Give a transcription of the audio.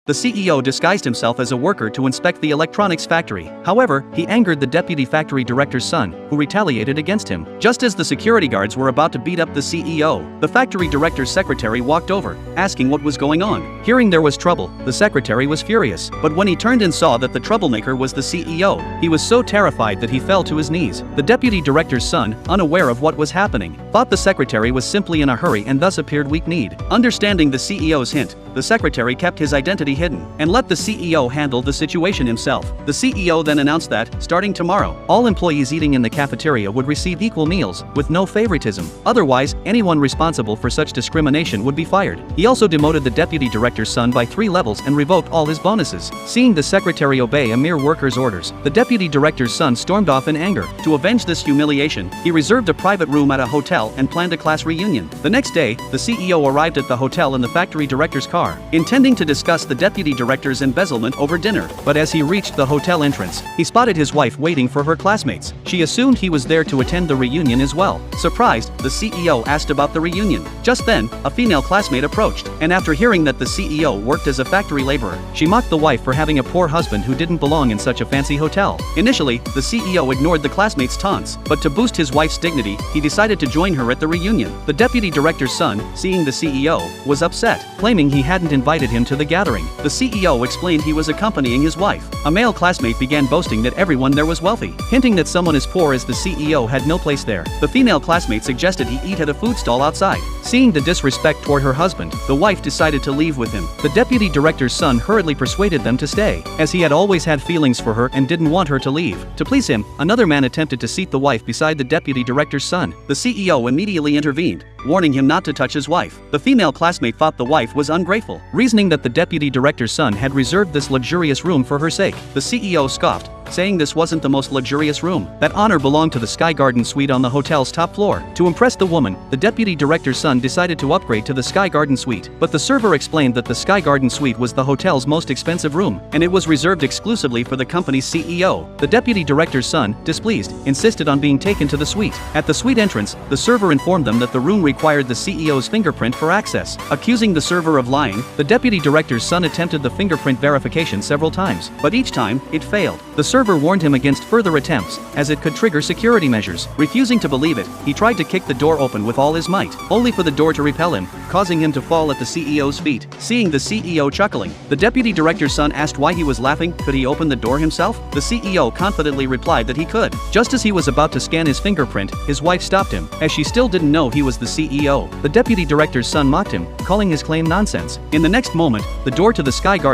The CEO disguised himself as a worker to inspect the electronics factory. However, he angered the deputy factory director's son, who retaliated against him. Just as the security guards were about to beat up the CEO, the factory director's secretary walked over, asking what was going on. Hearing there was trouble, the secretary was furious. But when he turned and saw that the troublemaker was the CEO, he was so terrified that he fell to his knees. The deputy director's son, unaware of what was happening, thought the secretary was simply in a hurry and thus appeared weak-kneed. Understanding the CEO's hint, the secretary kept his identity hidden and let the CEO handle the situation himself. The CEO then announced that, starting tomorrow, all employees eating in the cafeteria would receive equal meals, with no favoritism. Otherwise, anyone responsible for such discrimination would be fired. He also demoted the deputy director's son by 3 levels and revoked all his bonuses. Seeing the secretary obey a mere worker's orders, the deputy director's son stormed off in anger. To avenge this humiliation, he reserved a private room at a hotel and planned a class reunion. The next day, the CEO arrived at the hotel in the factory director's car, intending to discuss the deputy director's embezzlement over dinner. But as he reached the hotel entrance, he spotted his wife waiting for her classmates. She assumed he was there to attend the reunion as well. Surprised, the CEO asked about the reunion. Just then, a female classmate approached, and after hearing that the CEO worked as a factory laborer, she mocked the wife for having a poor husband who didn't belong in such a fancy hotel. Initially, the CEO ignored the classmate's taunts, but to boost his wife's dignity, he decided to join her at the reunion. The deputy director's son, seeing the CEO, was upset, claiming he hadn't invited him to the gathering. The CEO explained he was accompanying his wife. A male classmate began boasting that everyone there was wealthy, hinting that someone as poor as the CEO had no place there. The female classmate suggested he eat at a food stall outside. Seeing the disrespect toward her husband, the wife decided to leave with him. The deputy director's son hurriedly persuaded them to stay, as he had always had feelings for her and didn't want her to leave. To please him, another man attempted to seat the wife beside the deputy director's son. The CEO immediately intervened, warning him not to touch his wife. The female classmate thought the wife was ungrateful, reasoning that the deputy director's son had reserved this luxurious room for her sake. The CEO scoffed, saying this wasn't the most luxurious room. That honor belonged to the Sky Garden suite on the hotel's top floor. To impress the woman, the deputy director's son decided to upgrade to the Sky Garden suite, but the server explained that the Sky Garden suite was the hotel's most expensive room, and it was reserved exclusively for the company's CEO. The deputy director's son, displeased, insisted on being taken to the suite. At the suite entrance, the server informed them that the room required the CEO's fingerprint for access. Accusing the server of lying, the deputy director's son attempted the fingerprint verification several times, but each time, it failed. The server warned him against further attempts, as it could trigger security measures. Refusing to believe it, he tried to kick the door open with all his might, only for the door to repel him, causing him to fall at the CEO's feet. Seeing the CEO chuckling, the deputy director's son asked why he was laughing. Could he open the door himself? The CEO confidently replied that he could. Just as he was about to scan his fingerprint, his wife stopped him, as she still didn't know he was the CEO. The deputy director's son mocked him, calling his claim nonsense. In the next moment, the door to the Sky Garden